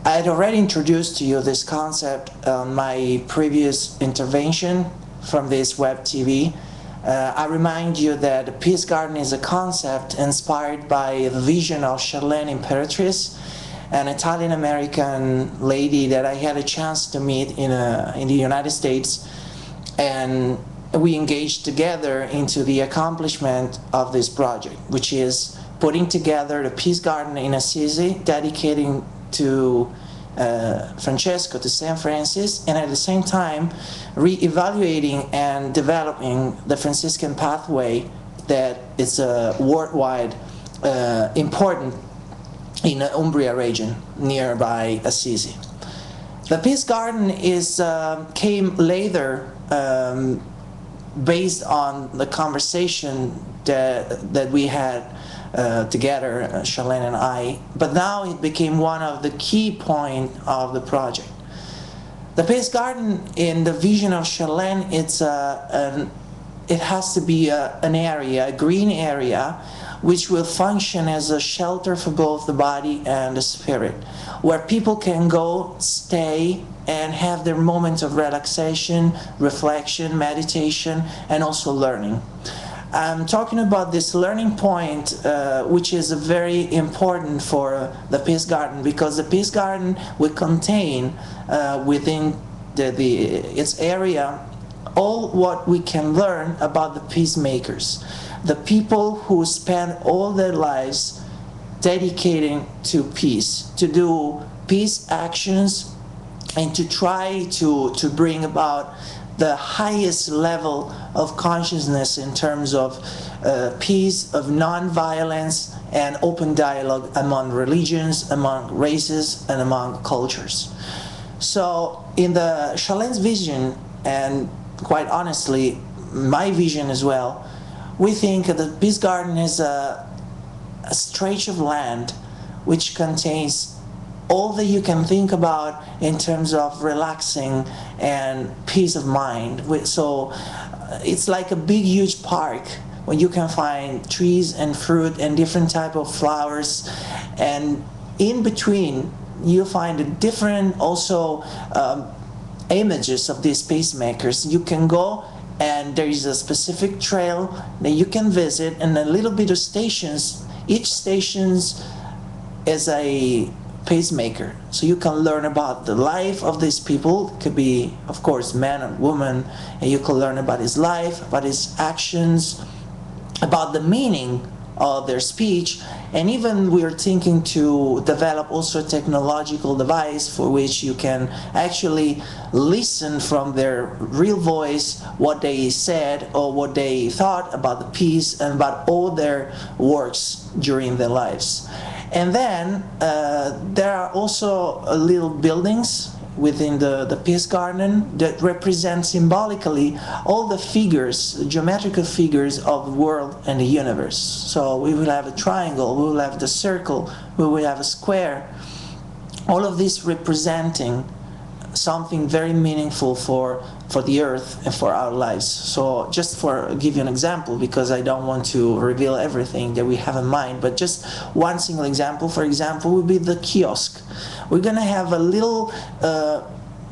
I had already introduced to you this concept on my previous intervention from this web TV. I remind you that the Peace Garden is a concept inspired by the vision of Charlene Imperatrice, an Italian-American lady that I had a chance to meet in the United States, and we engaged together into the accomplishment of this project, which is putting together the Peace Garden in Assisi, dedicating to Francesco, to St. Francis, and at the same time re-evaluating and developing the Franciscan pathway that is worldwide important in the Umbria region nearby Assisi. The Peace Garden came later based on the conversation that we had together, Charlene and I, but now it became one of the key points of the project. The Peace Garden, in the vision of Charlene, it has to be an area, a green area, which will function as a shelter for both the body and the spirit, where people can go, stay, and have their moments of relaxation, reflection, meditation, and also learning. I'm talking about this learning point, which is very important for the Peace Garden, because the Peace Garden will contain within its area all what we can learn about the peacemakers, the people who spend all their lives dedicating to peace, to do peace actions, and to try to bring about the highest level of consciousness in terms of peace, of non-violence, and open dialogue among religions, among races, and among cultures. So in the Charlene's vision, and quite honestly my vision as well, we think that the Peace Garden is a stretch of land which contains all that you can think about in terms of relaxing and peace of mind. So it's like a big huge park where you can find trees and fruit and different type of flowers, and in between you find different also images of these peacemakers. You can go and there is a specific trail that you can visit, and a little bit of stations. Each stations is a pacemaker, so you can learn about the life of these people. It could be, of course, man and woman, and you can learn about his life, about his actions, about the meaning of their speech, and even we're thinking to develop also a technological device for which you can actually listen from their real voice what they said or what they thought about the peace and about all their works during their lives. And then there are also little buildings within the Peace Garden that represent symbolically all the figures, the geometrical figures of the world and the universe. So we will have a triangle, we will have the circle, we will have a square, all of this representing something very meaningful for the earth and for our lives. So just for give you an example, because I don't want to reveal everything that we have in mind, but just one single example, for example, would be the kiosk. We're gonna have a little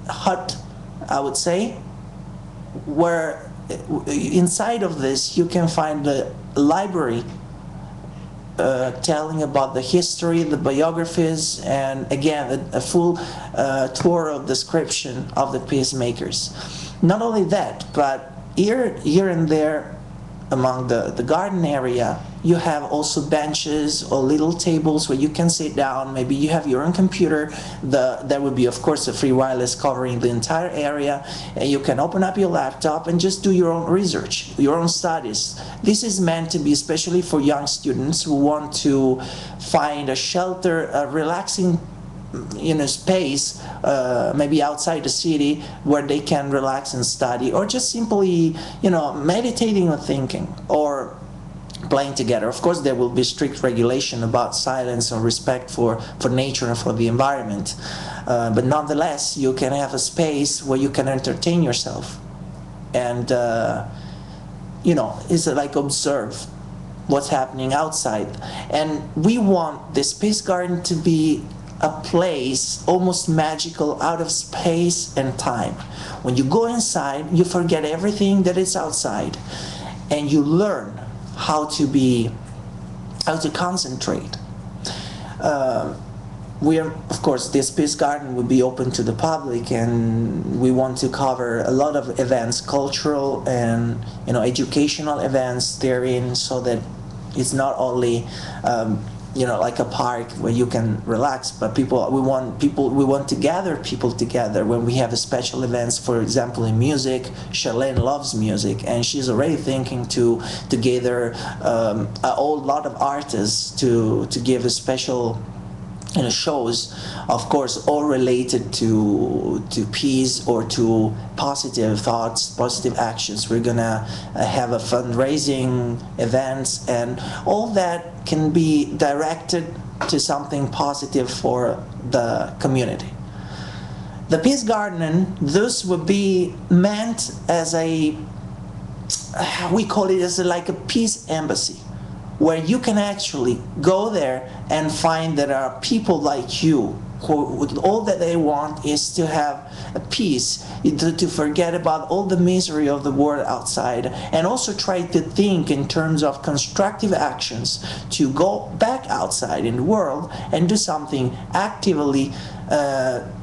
hut, I would say, where inside of this you can find the library telling about the history, the biographies, and again a full tour of description of the peacemakers. Not only that, but here and there among the garden area, you have also benches or little tables where you can sit down. Maybe you have your own computer. There would be, of course, a free wireless covering the entire area, and you can open up your laptop and just do your own research, your own studies. This is meant to be especially for young students who want to find a shelter, a relaxing space, maybe outside the city, where they can relax and study, or just simply meditating or thinking, or playing together. Of course, there will be strict regulation about silence and respect for nature and for the environment, but nonetheless you can have a space where you can entertain yourself and it's like observe what's happening outside. And we want this Peace Garden to be a place almost magical, out of space and time. When you go inside, you forget everything that is outside, and you learn how to concentrate. We are, of course, this Peace Garden will be open to the public, and we want to cover a lot of events, cultural and educational events therein, so that it's not only like a park where you can relax, but we want to gather people together when we have special events. For example, in music, Charlene loves music, and she's already thinking to gather a whole lot of artists to give a special shows, of course, all related to peace or to positive thoughts, positive actions. We're gonna have a fundraising events, and all that can be directed to something positive for the community. The Peace Garden, this would be meant as we call it as like a peace embassy, where you can actually go there and find that there are people like you who all that they want is to have a peace, to forget about all the misery of the world outside, and also try to think in terms of constructive actions to go back outside in the world and do something actively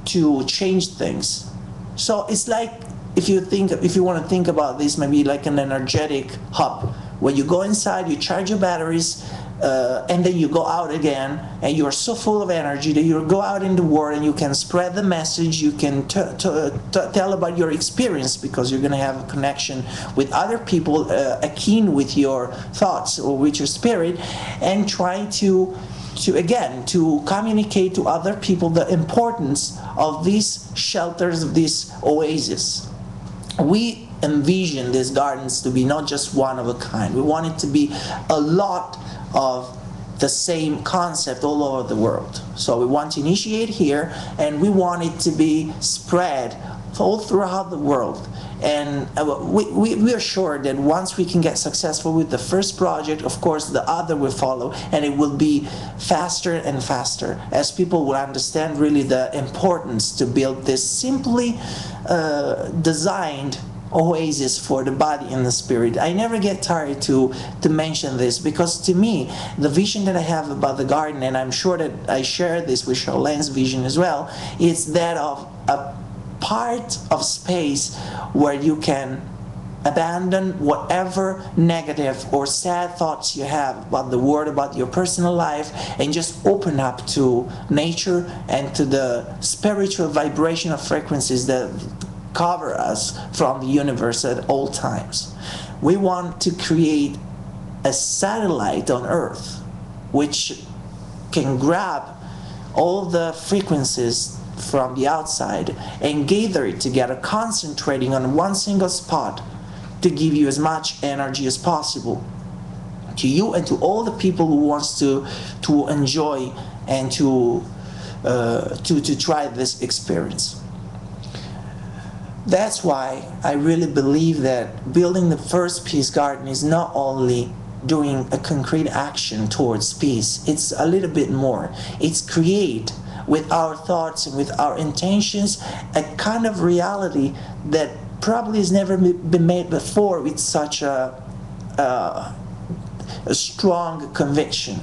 to change things. So it's like, if you want to think about this, maybe like an energetic hub, where you go inside, you charge your batteries, and then you go out again, and you are so full of energy that you go out in the world and you can spread the message, you can tell about your experience, because you're going to have a connection with other people akin with your thoughts or with your spirit, and try to communicate to other people the importance of these shelters, of these oases. We envision these gardens to be not just one of a kind. We want it to be a lot of the same concept all over the world. So we want to initiate here, and we want it to be spread all throughout the world. And we are sure that once we can get successful with the first project, of course the other will follow, and it will be faster and faster as people will understand really the importance to build this simply designed oasis for the body and the spirit. I never get tired to mention this, because to me the vision that I have about the garden, and I'm sure that I share this with Charlene's vision as well, is that of a part of space where you can abandon whatever negative or sad thoughts you have about the world, about your personal life, and just open up to nature and to the spiritual vibrational frequencies that cover us from the universe at all times. We want to create a satellite on Earth which can grab all the frequencies from the outside and gather it together, concentrating on one single spot to give you as much energy as possible to you and to all the people who wants to enjoy and to try this experience. That's why I really believe that building the first Peace Garden is not only doing a concrete action towards peace, it's a little bit more. It's create with our thoughts and with our intentions a kind of reality that probably has never been made before with such a strong conviction.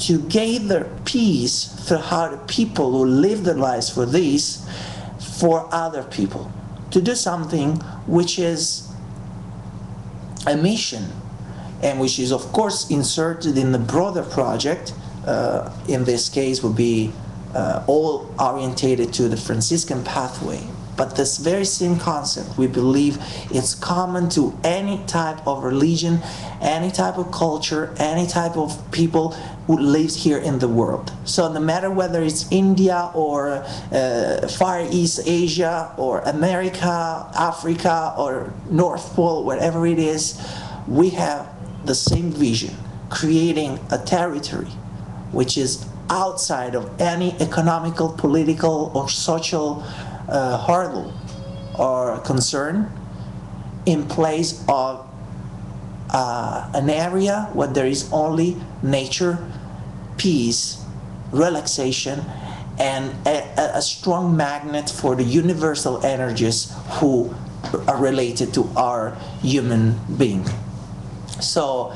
To gather peace throughout the people who live their lives for this, for other people. To do something which is a mission, and which is of course inserted in the broader project. In this case would be all orientated to the Franciscan pathway. But this very same concept, we believe, it's common to any type of religion, any type of culture, any type of people who lives here in the world. So no matter whether it's India or Far East Asia or America, Africa or North Pole, wherever it is, we have the same vision, creating a territory which is outside of any economical, political or social hurdle or concern, in place of an area where there is only nature, peace, relaxation, and a strong magnet for the universal energies who are related to our human being. So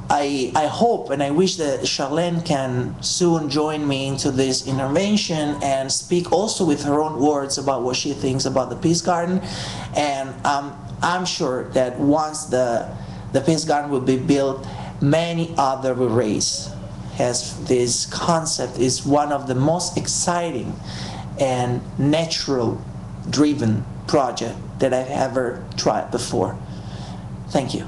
I hope and I wish that Charlene can soon join me into this intervention and speak also with her own words about what she thinks about the Peace Garden. And I'm sure that once the Peace Garden will be built, many other will raise, as this concept is one of the most exciting and natural driven project that I've ever tried before. Thank you.